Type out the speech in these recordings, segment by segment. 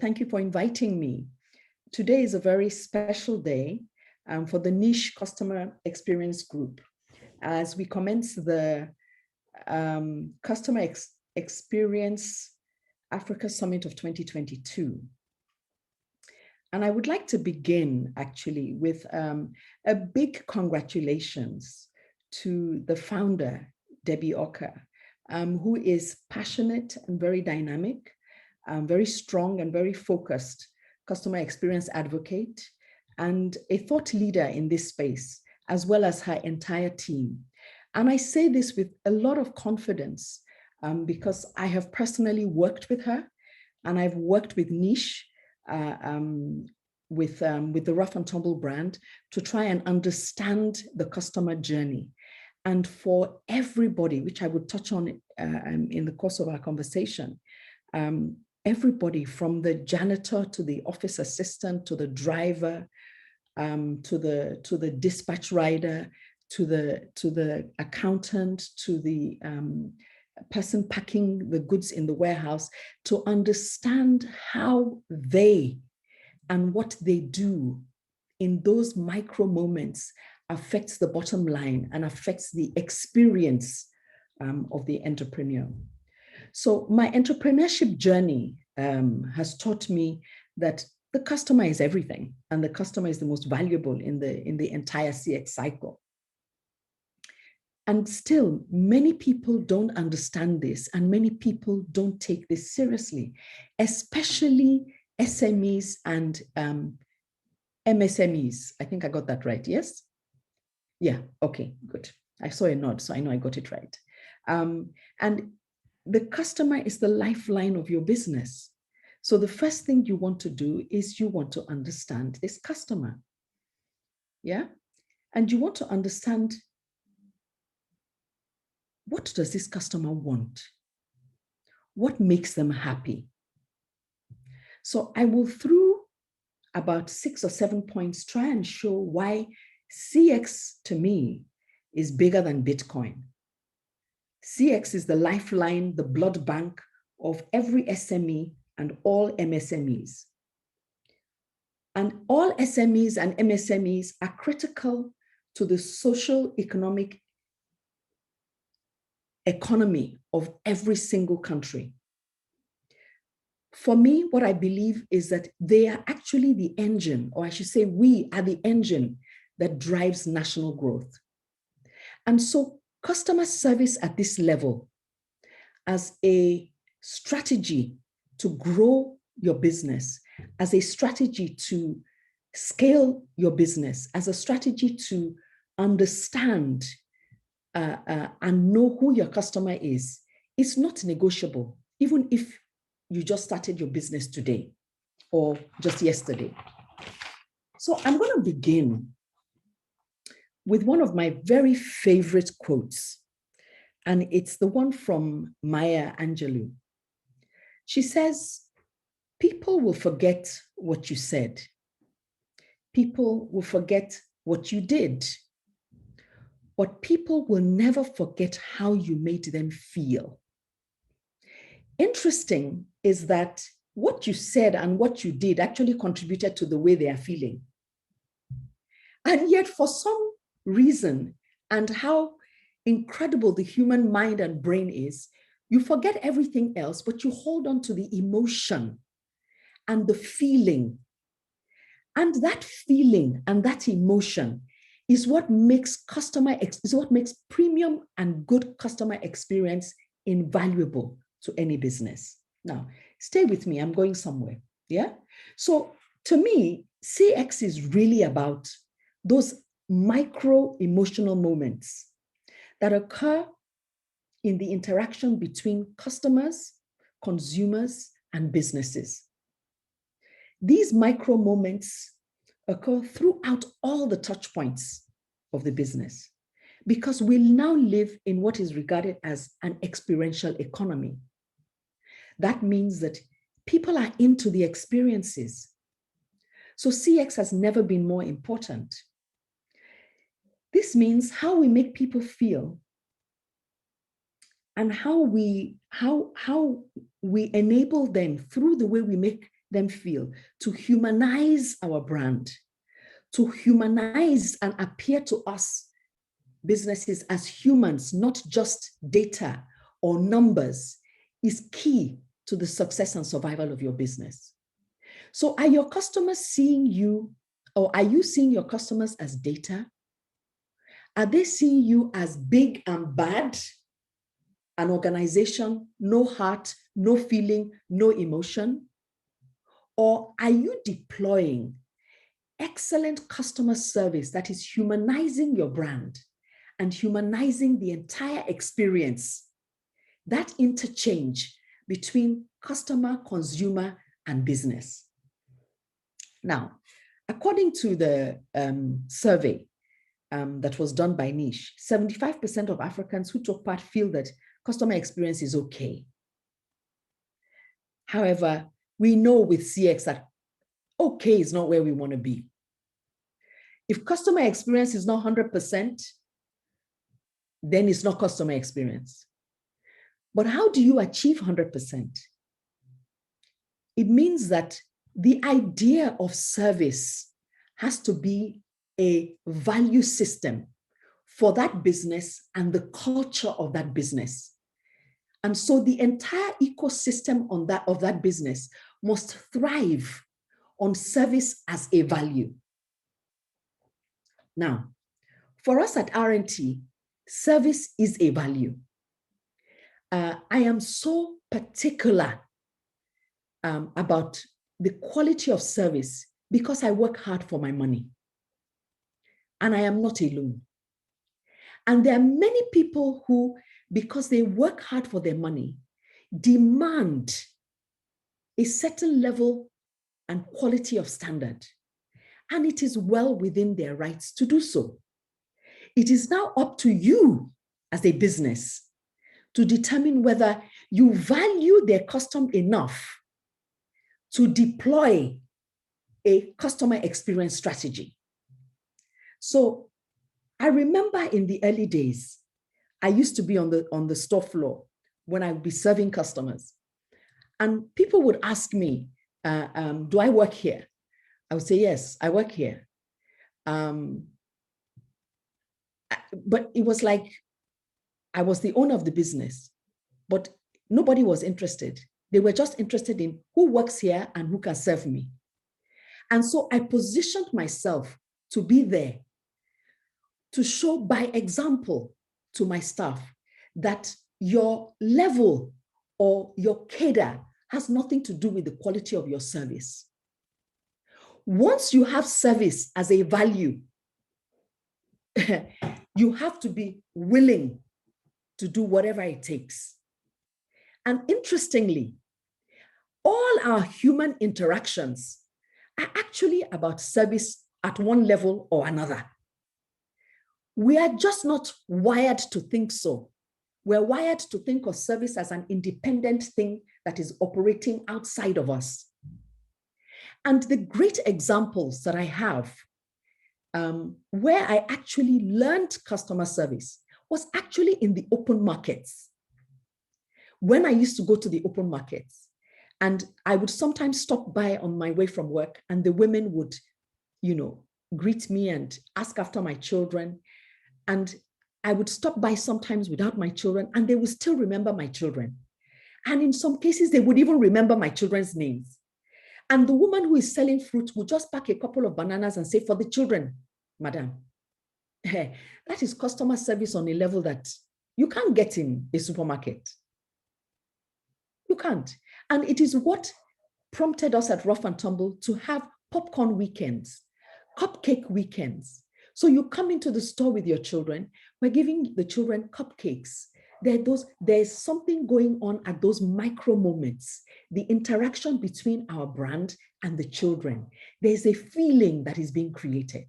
thank you for inviting me. Today is a very special day for the Niche Customer Experience Group as we commence the Customer Experience Africa Summit of 2022. And I would like to begin actually with a big congratulations to the founder, Debbie Oka, who is passionate and very dynamic, very strong and very focused customer experience advocate, and a thought leader in this space, as well as her entire team. And I say this with a lot of confidence because I have personally worked with her, and I've worked with Niche, with the Rough and Tumble brand to try and understand the customer journey. And for everybody, which I would touch on in the course of our conversation, everybody from the janitor to the office assistant to the driver, to the dispatch rider, to the accountant, to the person packing the goods in the warehouse, to understand how they and what they do in those micro moments affects the bottom line and affects the experience of the entrepreneur. So my entrepreneurship journey has taught me that the customer is everything, and the customer is the most valuable in the entire CX cycle. And still, many people don't understand this, and many people don't take this seriously, especially SMEs and MSMEs. I think I got that right, yes? Yeah, okay, good. I saw a nod, so I know I got it right. And the customer is the lifeline of your business. So the first thing you want to do is you want to understand this customer, yeah? And you want to understand, what does this customer want? What makes them happy? So I will, through about 6 or 7 points, try and show why CX to me is bigger than Bitcoin. CX is the lifeline, the blood bank of every SME and all MSMEs. And all SMEs and MSMEs are critical to the social economic economy of every single country. For me, what I believe is that they are actually the engine, or I should say we are the engine that drives national growth. And so customer service at this level as a strategy to grow your business, as a strategy to scale your business, as a strategy to understand and know who your customer is not negotiable, even if you just started your business today or just yesterday. So I'm going to begin with one of my very favorite quotes, and it's the one from Maya Angelou. She says, "People will forget what you said. People will forget what you did. But people will never forget how you made them feel." Interesting is that what you said and what you did actually contributed to the way they are feeling. And yet, for some reason, and how incredible the human mind and brain is, you forget everything else, but you hold on to the emotion and the feeling. And that feeling and that emotion is what makes premium and good customer experience invaluable to any business. Now, stay with me, I'm going somewhere, yeah? So to me, CX is really about those micro emotional moments that occur in the interaction between customers, consumers, and businesses. These micro moments occur throughout all the touch points of the business, because we now live in what is regarded as an experiential economy. That means that people are into the experiences. So CX has never been more important. This means how we make people feel and how we enable them through the way we make them feel, to humanize our brand, to humanize and appear to us businesses as humans, not just data or numbers, is key to the success and survival of your business. So are your customers seeing you, or are you seeing your customers as data? Are they seeing you as big and bad? An organization, no heart, no feeling, no emotion? Or are you deploying excellent customer service that is humanizing your brand and humanizing the entire experience, that interchange between customer, consumer, and business? Now, according to the survey that was done by Niche, 75% of Africans who took part feel that customer experience is okay. However, we know with CX that okay is not where we want to be. If customer experience is not 100%, then it's not customer experience. But how do you achieve 100%? It means that the idea of service has to be a value system for that business and the culture of that business. And so the entire ecosystem of that business must thrive on service as a value. Now, for us at R&T, service is a value. I am so particular about the quality of service because I work hard for my money. And I am not alone. And there are many people who, because they work hard for their money, demand a certain level and quality of standard. And it is well within their rights to do so. It is now up to you as a business to determine whether you value their custom enough to deploy a customer experience strategy. So I remember in the early days, I used to be on the store floor when I would be serving customers. And people would ask me, do I work here? I would say, yes, I work here. But it was like I was the owner of the business, but nobody was interested. They were just interested in who works here and who can serve me. And so I positioned myself to be there, to show by example to my staff that your level or your cadre has nothing to do with the quality of your service. Once you have service as a value, you have to be willing to do whatever it takes. And interestingly, all our human interactions are actually about service at one level or another. We are just not wired to think so. We're wired to think of service as an independent thing that is operating outside of us. And the great examples that I have where I actually learned customer service was actually in the open markets. When I used to go to the open markets, and I would sometimes stop by on my way from work, and the women would, greet me and ask after my children. And I would stop by sometimes without my children, and they would still remember my children. And in some cases, they would even remember my children's names. And the woman who is selling fruit would just pack a couple of bananas and say, for the children, madam. That is customer service on a level that you can't get in a supermarket. You can't. And it is what prompted us at Rough and Tumble to have popcorn weekends, cupcake weekends. So you come into the store with your children, we're giving the children cupcakes. There's something going on at those micro moments, the interaction between our brand and the children. There's a feeling that is being created.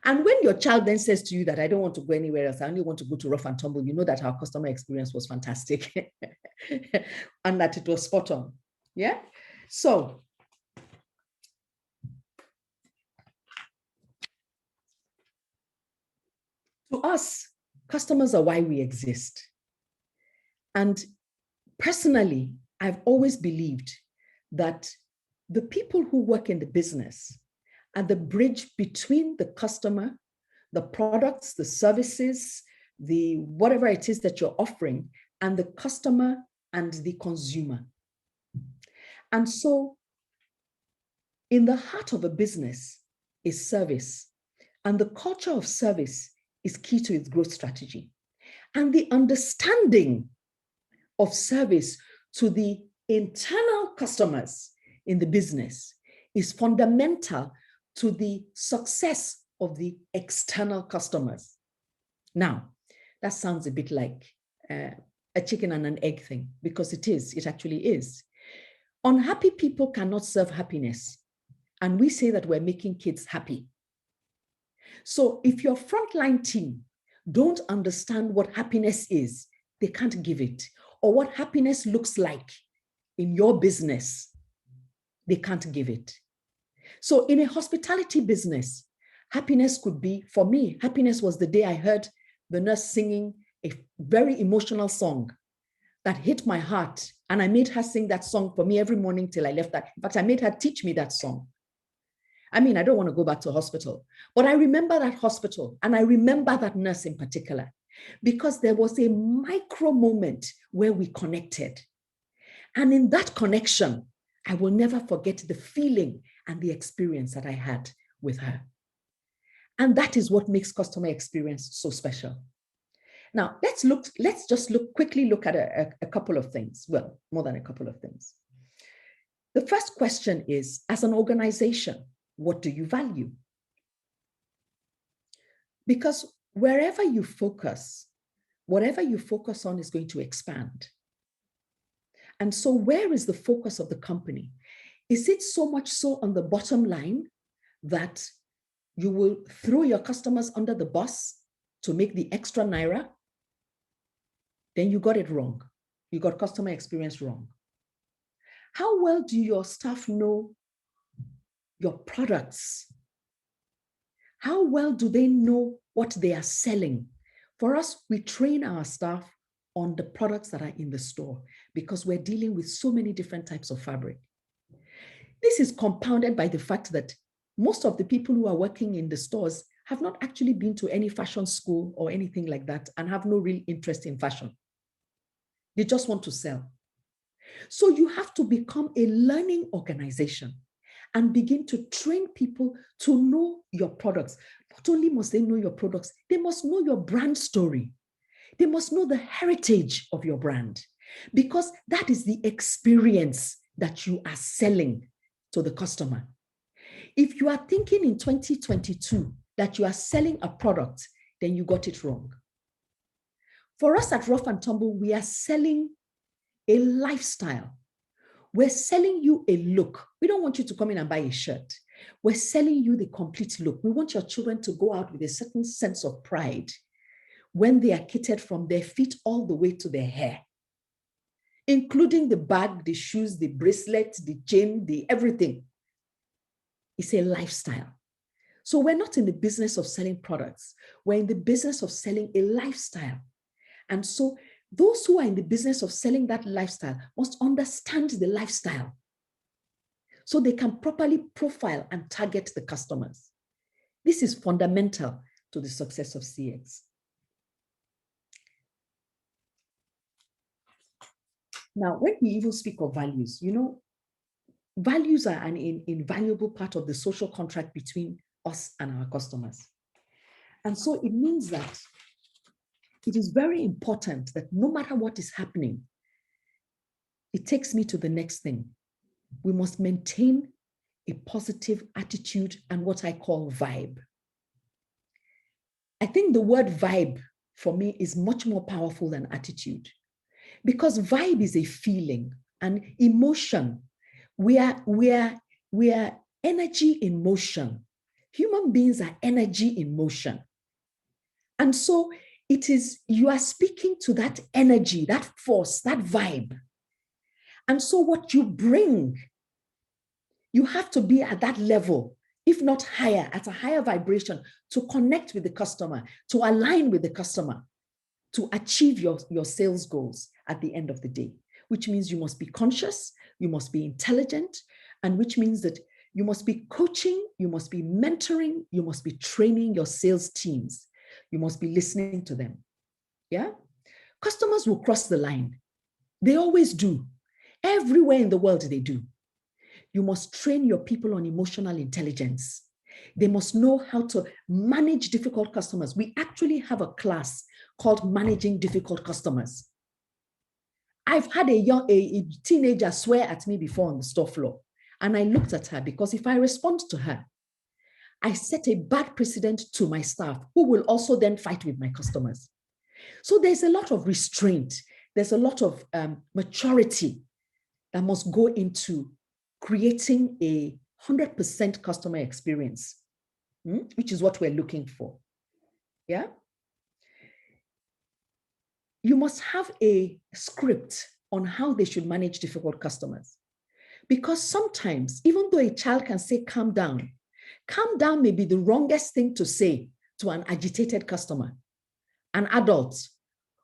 And when your child then says to you that I don't want to go anywhere else, I only want to go to Rough and Tumble, you know that our customer experience was fantastic and that it was spot on. Yeah. So to us, customers are why we exist. And personally, I've always believed that the people who work in the business are the bridge between the customer, the products, the services, the whatever it is that you're offering, and the customer and the consumer. And so in the heart of a business is service, and the culture of service is key to its growth strategy. And the understanding of service to the internal customers in the business is fundamental to the success of the external customers. Now, that sounds a bit like a chicken and an egg thing, because it actually is. Unhappy people cannot serve happiness. And we say that we're making kids happy. So if your frontline team don't understand what happiness is, they can't give it, or what happiness looks like in your business, they can't give it. So in a hospitality business, happiness could be, for me, happiness was the day I heard the nurse singing a very emotional song that hit my heart. And I made her sing that song for me every morning till I left that. In fact, I made her teach me that song. I mean, I don't want to go back to hospital, but I remember that hospital and I remember that nurse in particular, because there was a micro moment where we connected. And in that connection, I will never forget the feeling and the experience that I had with her. And that is what makes customer experience so special. Now, let's just quickly look at a couple of things. Well, more than a couple of things. The first question is, as an organization, what do you value? Because wherever you focus, whatever you focus on is going to expand. And so where is the focus of the company? Is it so much so on the bottom line that you will throw your customers under the bus to make the extra naira? Then you got it wrong. You got customer experience wrong. How well do your staff know your products? How well do they know what they are selling? For us, we train our staff on the products that are in the store because we're dealing with so many different types of fabric. This is compounded by the fact that most of the people who are working in the stores have not actually been to any fashion school or anything like that and have no real interest in fashion. They just want to sell. So you have to become a learning organization and begin to train people to know your products. Not only must they know your products, they must know your brand story. They must know the heritage of your brand, because that is the experience that you are selling to the customer. If you are thinking in 2022 that you are selling a product, then you got it wrong. For us at Rough and Tumble, we are selling a lifestyle. We're selling you a look. We don't want you to come in and buy a shirt. We're selling you the complete look. We want your children to go out with a certain sense of pride when they are kitted from their feet all the way to their hair, including the bag, the shoes, the bracelet, the chain, the everything. It's a lifestyle. So we're not in the business of selling products. We're in the business of selling a lifestyle. And so those who are in the business of selling that lifestyle must understand the lifestyle so they can properly profile and target the customers. This is fundamental to the success of CX. Now, when we even speak of values, values are an invaluable part of the social contract between us and our customers. And so it means that it is very important that no matter what is happening, it takes me to the next thing. We must maintain a positive attitude and what I call vibe. I think the word vibe for me is much more powerful than attitude, because vibe is a feeling and emotion. We are energy in motion. Human beings are energy in motion. And so it is, you are speaking to that energy, that force, that vibe. And so what you bring, you have to be at that level, if not higher, at a higher vibration to connect with the customer, to align with the customer, to achieve your sales goals at the end of the day, which means you must be conscious, you must be intelligent, and which means that you must be coaching, you must be mentoring, you must be training your sales teams. You must be listening to them. Yeah? Customers will cross the line. They always do. Everywhere in the world, they do. You must train your people on emotional intelligence. They must know how to manage difficult customers. We actually have a class called Managing Difficult Customers. I've had a teenager swear at me before on the store floor, and I looked at her because if I respond to her, I set a bad precedent to my staff who will also then fight with my customers. So there's a lot of restraint. There's a lot of maturity that must go into creating a 100% customer experience, which is what we're looking for. Yeah. You must have a script on how they should manage difficult customers. Because sometimes, even though a child can say, calm down may be the wrongest thing to say to an agitated customer. An adult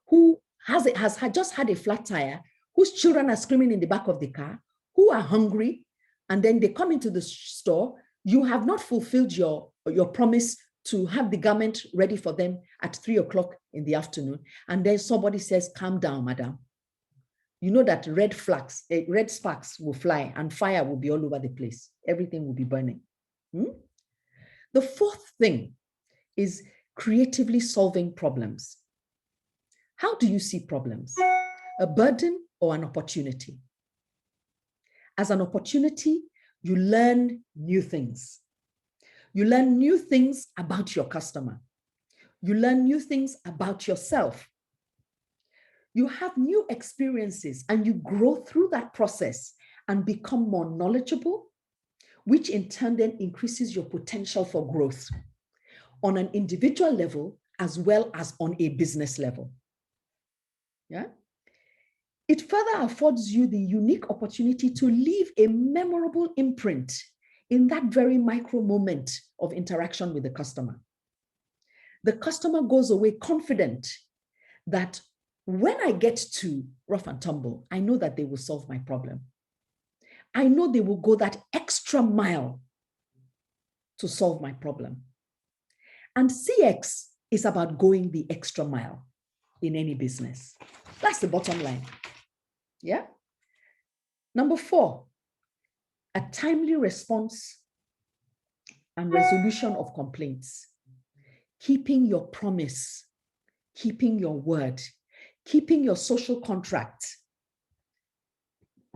who has just had a flat tire, whose children are screaming in the back of the car, who are hungry, and then they come into the store, you have not fulfilled your promise to have the garment ready for them at 3 o'clock in the afternoon. And then somebody says, calm down, madam. You know that red sparks will fly and fire will be all over the place. Everything will be burning. The fourth thing is creatively solving problems. How do you see problems? A burden or an opportunity? As an opportunity, you learn new things. You learn new things about your customer. You learn new things about yourself. You have new experiences and you grow through that process and become more knowledgeable, which in turn then increases your potential for growth on an individual level as well as on a business level. Yeah. It further affords you the unique opportunity to leave a memorable imprint in that very micro moment of interaction with the customer. The customer goes away confident that when I get to Rough and Tumble, I know that they will solve my problem. I know they will go that extra mile to solve my problem. And CX is about going the extra mile in any business. That's the bottom line. Yeah. Number 4, a timely response and resolution of complaints. Keeping your promise, keeping your word, keeping your social contract.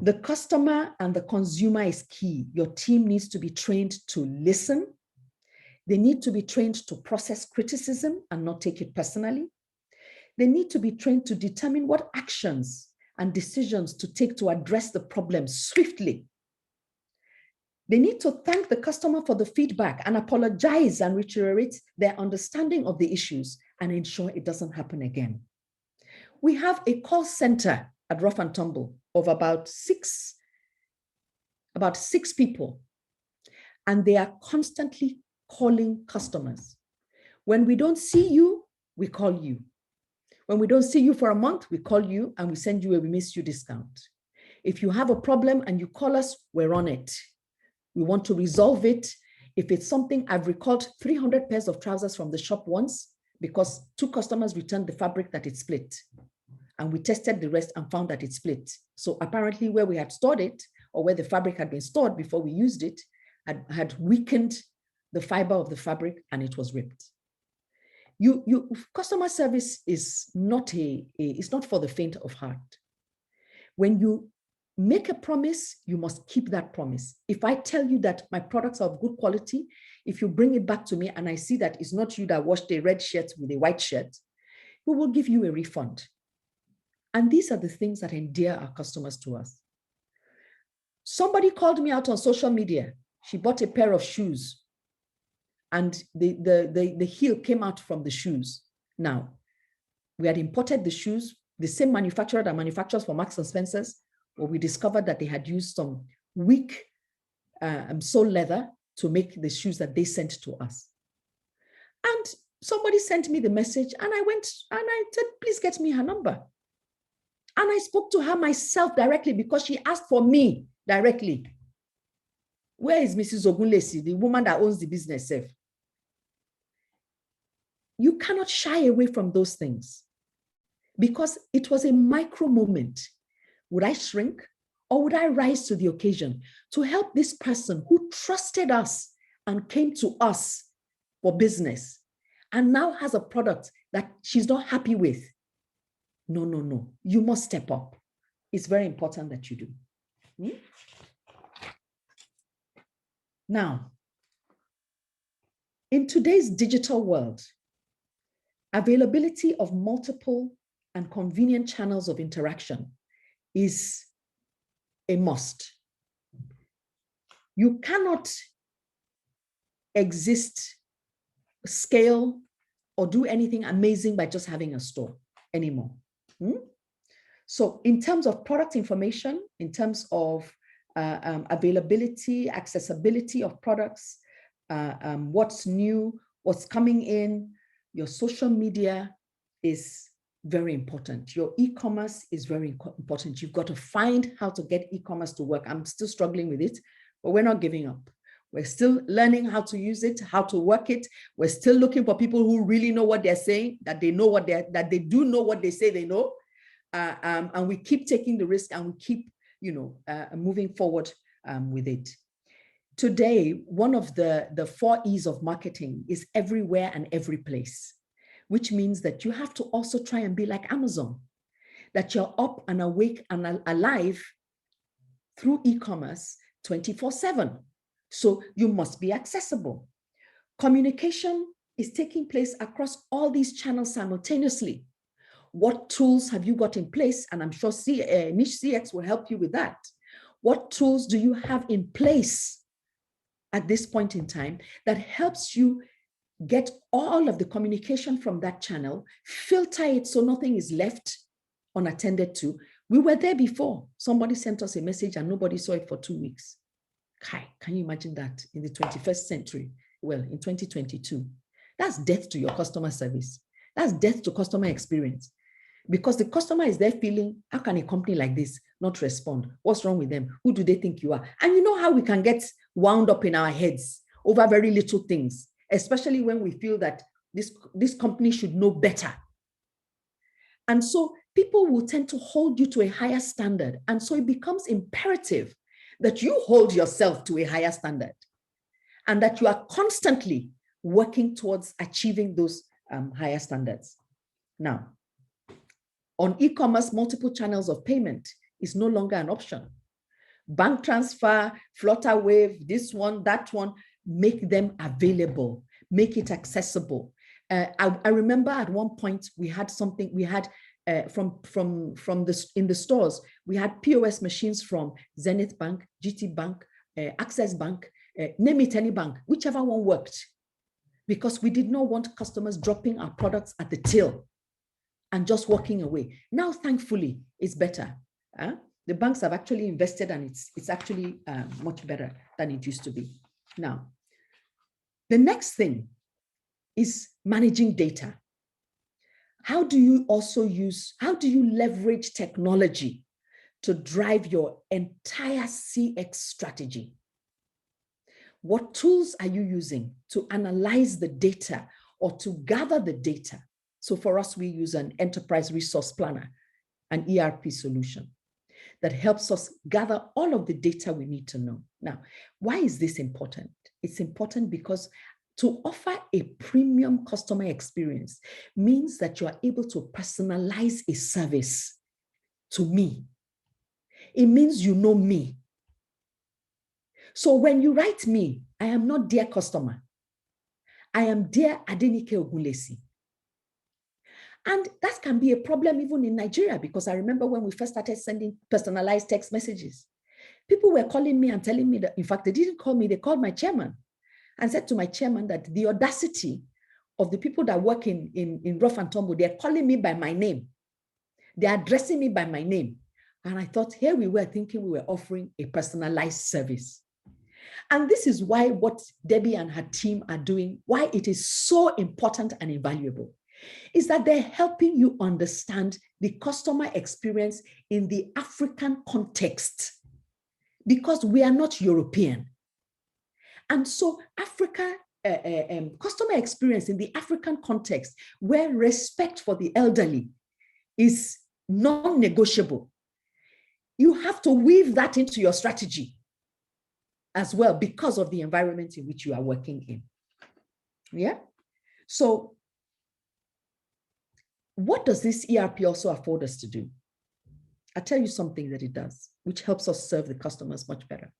The customer and the consumer is key. Your team needs to be trained to listen. They need to be trained to process criticism and not take it personally. They need to be trained to determine what actions and decisions to take to address the problem swiftly. They need to thank the customer for the feedback and apologize and reiterate their understanding of the issues and ensure it doesn't happen again. We have a call center at Rough and Tumble of about six people, and they are constantly calling customers. When we don't see you, we call you. When we don't see you for a month, we call you and we send you a we miss you discount. If you have a problem and you call us, we're on it. We want to resolve it. If it's something, I've recalled 300 pairs of trousers from the shop once because 2 customers returned the fabric that it split. And we tested the rest and found that it split. So apparently where we had stored it or where the fabric had been stored before we used it had weakened the fiber of the fabric and it was ripped. Customer service is not it's not for the faint of heart. When you make a promise, you must keep that promise. If I tell you that my products are of good quality, if you bring it back to me and I see that it's not you that washed a red shirt with a white shirt, we will give you a refund. And these are the things that endear our customers to us. Somebody called me out on social media. She bought a pair of shoes and the heel came out from the shoes. Now, we had imported the shoes, the same manufacturer that manufactures for Marks and Spencer's, but we discovered that they had used some weak sole leather to make the shoes that they sent to us. And somebody sent me the message and I went and I said, please get me her number. And I spoke to her myself directly because she asked for me directly. Where is Mrs. Ogunlesi, the woman that owns the business? You cannot shy away from those things because it was a micro moment. Would I shrink or would I rise to the occasion to help this person who trusted us and came to us for business and now has a product that she's not happy with? No, no, no. You must step up. It's very important that you do. Now, in today's digital world, availability of multiple and convenient channels of interaction is a must. You cannot exist, scale, or do anything amazing by just having a store anymore. So in terms of product information, in terms of availability, accessibility of products, what's new, what's coming in, your social media is very important. Your e-commerce is very important. You've got to find how to get e-commerce to work. I'm still struggling with it, but we're not giving up. We're still learning how to use it, how to work it. We're still looking for people who really know what they're saying, that they know what that they do know what they say they know. And we keep taking the risk and we keep, moving forward with it. Today, one of the 4 E's of marketing is everywhere and every place, which means that you have to also try and be like Amazon, that you're up and awake and alive through e-commerce 24/7. So you must be accessible. Communication is taking place across all these channels simultaneously. What tools have you got in place? And I'm sure Niche CX will help you with that. What tools do you have in place at this point in time that helps you get all of the communication from that channel, filter it so nothing is left unattended to? We were there before. Somebody sent us a message and nobody saw it for 2 weeks. Can you imagine that in the 21st century? Well, in 2022, that's death to your customer service. That's death to customer experience. Because the customer is there feeling, how can a company like this not respond? What's wrong with them? Who do they think you are? And you know how we can get wound up in our heads over very little things, especially when we feel that this company should know better. And so people will tend to hold you to a higher standard. And so it becomes imperative that you hold yourself to a higher standard and that you are constantly working towards achieving those higher standards. Now, on e-commerce, multiple channels of payment is no longer an option. Bank transfer, Flutterwave, this one, that one, make them available, make it accessible. I remember at one point we had something, we had in the stores, we had POS machines from Zenith Bank, GT Bank, Access Bank, name it any bank, whichever one worked, because we did not want customers dropping our products at the till and just walking away. Now, thankfully, it's better. The banks have actually invested and it's actually much better than it used to be. Now, the next thing is managing data. How do you leverage technology to drive your entire CX strategy? What tools are you using to analyze the data or to gather the data? So for us, we use an enterprise resource planner, an ERP solution that helps us gather all of the data we need to know. Now, why is this important? It's important because to offer a premium customer experience means that you are able to personalize a service to me. It means you know me. So when you write me, I am not dear customer. I am dear Adenike Ogunlesi. And that can be a problem even in Nigeria, because I remember when we first started sending personalized text messages, people were calling me and telling me that, in fact, they didn't call me, they called my chairman and said to my chairman that the audacity of the people that work in Rough and Tumble, they're calling me by my name. They're addressing me by my name. And I thought, here we were thinking we were offering a personalized service. And this is why what Debbie and her team are doing, why it is so important and invaluable, is that they're helping you understand the customer experience in the African context, because we are not European. And so customer experience in the African context, where respect for the elderly is non-negotiable, you have to weave that into your strategy as well because of the environment in which you are working in. Yeah. So what does this ERP also afford us to do? I'll tell you something that it does, which helps us serve the customers much better.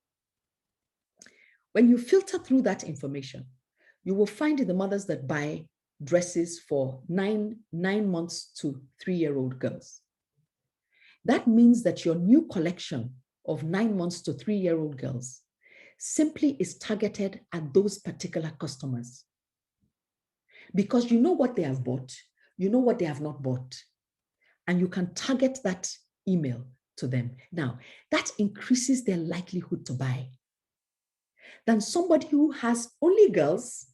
When you filter through that information, you will find the mothers that buy dresses for 9 months to 3-year-old girls. That means that your new collection of 9 months to 3-year-old girls simply is targeted at those particular customers. Because you know what they have bought, you know what they have not bought, and you can target that email to them. Now, that increases their likelihood to buy than somebody who has only girls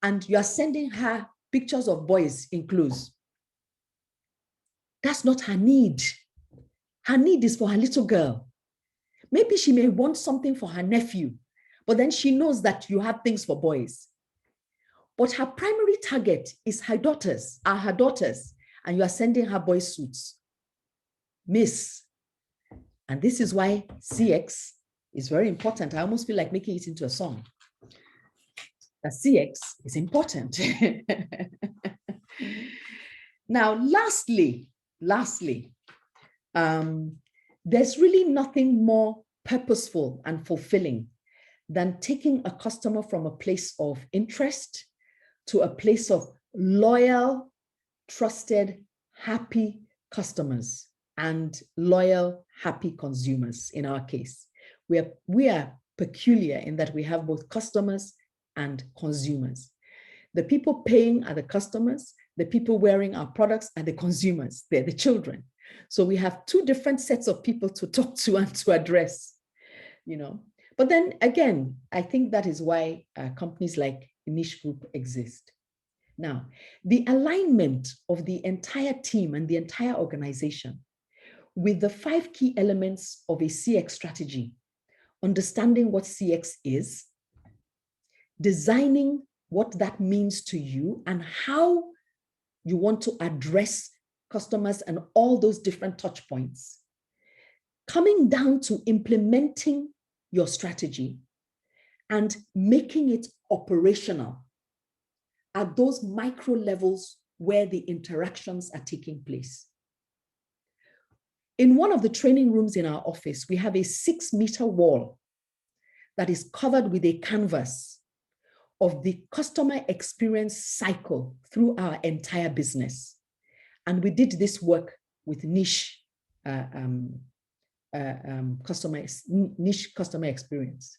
and you are sending her pictures of boys in clothes. That's not her need. Her need is for her little girl. Maybe she may want something for her nephew, but then she knows that you have things for boys. But her primary target is her daughters, and you are sending her boy suits. Miss. And this is why CX is very important. I almost feel like making it into a song. That CX is important. Now, lastly, there's really nothing more purposeful and fulfilling than taking a customer from a place of interest to a place of loyal, trusted, happy customers and loyal, happy consumers in our case. We are peculiar in that we have both customers and consumers. The people paying are the customers, the people wearing our products are the consumers, they're the children. So we have two different sets of people to talk to and to address, you know. But then again, I think that is why companies like Niche Group exist. Now, the alignment of the entire team and the entire organization with the 5 key elements of a CX strategy, understanding what CX is, designing what that means to you and how you want to address customers and all those different touch points, coming down to implementing your strategy and making it operational at those micro levels where the interactions are taking place. In one of the training rooms in our office, we have a 6-meter wall that is covered with a canvas of the customer experience cycle through our entire business. And we did this work with niche customer experience.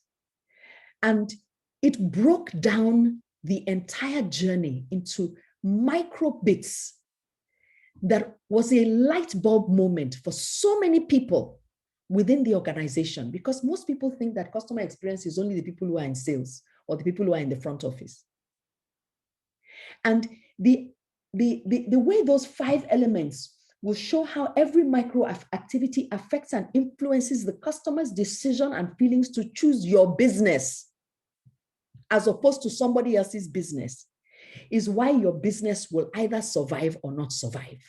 And it broke down the entire journey into micro bits that was a light bulb moment for so many people within the organization, because most people think that customer experience is only the people who are in sales or the people who are in the front office. And the way those 5 elements will show how every micro activity affects and influences the customer's decision and feelings to choose your business as opposed to somebody else's business is why your business will either survive or not survive.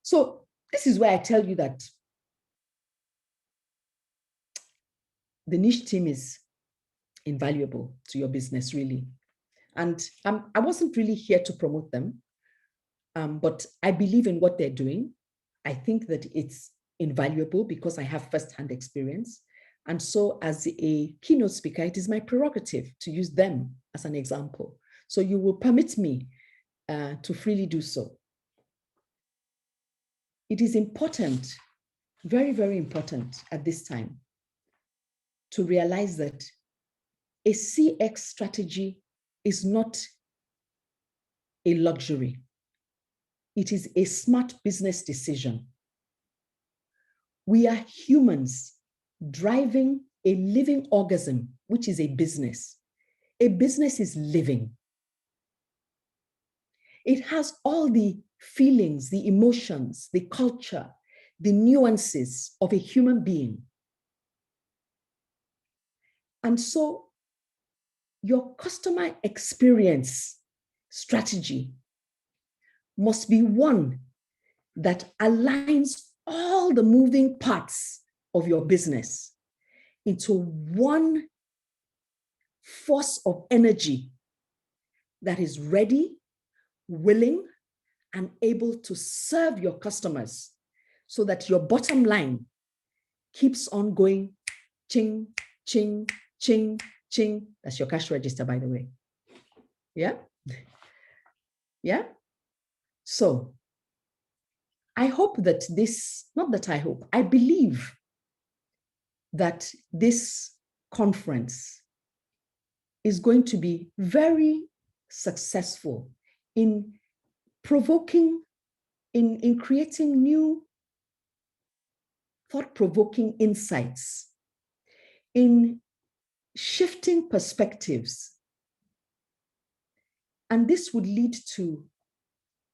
So this is where I tell you that the niche team is invaluable to your business, really. And I wasn't really here to promote them, but I believe in what they're doing. I think that it's invaluable because I have firsthand experience. And so as a keynote speaker, it is my prerogative to use them as an example. So you will permit me to freely do so. It is important, very, very important at this time to realize that a CX strategy is not a luxury. It is a smart business decision. We are humans driving a living organism, which is a business. A business is living. It has all the feelings, the emotions, the culture, the nuances of a human being. And so your customer experience strategy must be one that aligns all the moving parts of your business into one force of energy that is ready, willing, and able to serve your customers so that your bottom line keeps on going ching, ching, ching, ching. That's your cash register, by the way. Yeah? Yeah? So I hope that this, not that I hope, I believe that this conference is going to be very successful in provoking, in creating new thought-provoking insights, in shifting perspectives. And this would lead to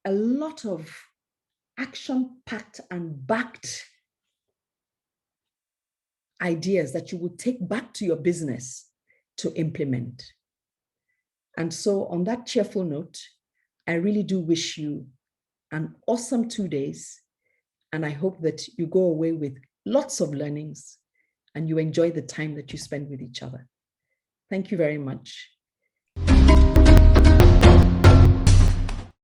a lot of action-packed and backed ideas that you would take back to your business to implement. And so on that cheerful note, I really do wish you an awesome 2 days. And I hope that you go away with lots of learnings and you enjoy the time that you spend with each other. Thank you very much.